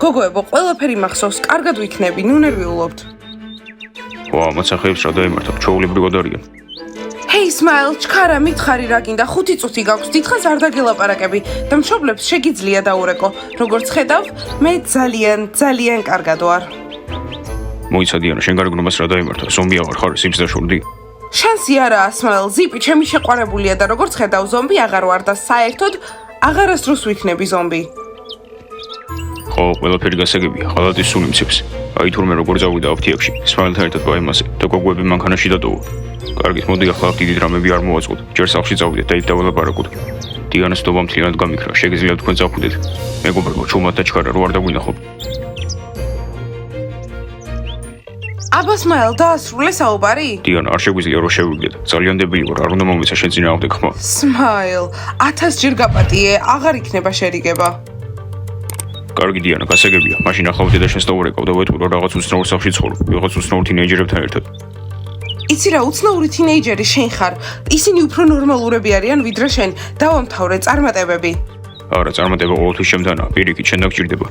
გოგოებო, ყველაფერი მახსოვს, კარგად ვიქნები, ნუ ნერვიულობთ. ვა, მოსახეებს რა დაემართა, ჩაულებრივად არიან. Hey Smile, ჩქარა, მითხარი რა გინდა, 5 წუთი გაქვს, დიდხანს არ დაგელაპარაკები და მშობლებს შეგიძლია დაურეკო. როგორც ხედავ, მე ძალიან კარგად ვარ. მოიცა დიანა, შენ გარეგნობას რა დაემართა, ზომბი აღარ ხარ, სიმს დაშორდი. შანსი არაა, Smile, ზიპი ჩემი შეყვარებულია და როგორც ხედავ, ზომბი აღარ ვარ და საერთოდ აღარასდროს ვიქნები ზომბი. ხო, ყველაფერი გასაგებია, ღალატის სულ იმცებს. აი თურმე როგორ წავიდა აფთიაქში, Smile-თან ერთად ბაემაზე და გოგოები მანქანაში დატოვა. კარგით, მოდი ახლა აქ დიდი დრამები არ მოვაწყოთ. ჯერ სახლში წავიდეთ და იქ დაველაპარაკოთ. დიანას ნდობა მთლიანად გამიქრა, შეგიძლიათ თქვენ წახვიდეთ. მეგობრებო, ჩუმად და ჩქარა, რო არ დაგვინახოთ. აბა Smile, დაასრულე საუბარი? დიანა, არ შეგვიძლია რომ შევიგდეთ. ძალიან დებილი ვარ, არ უნდა მომეცა შენ წინააღმდეგ ხმა. Smile, 1000 ჯერ გაპატიე, აღარ იქნება შერიგება. კარგი დიანა, გასაგებია. მაშინ ახლა ვიდე და შენს დაურეკავ და ვეთქვი რომ რაღაც უცნაურ სახლში ცხოვრობ, ვიღაც უცნაურ თინეიჯერებთან ერთად. იცი რა, უცნაური თინეიჯერი შენ ხარ. ისინი უფრო ნორმალურები არიან ვიდრე შენ. დავამთავრე წარმატებები. არა, წარმატება ყოველთვის შემთანაა, პირიქით, შენ დაგჭირდება.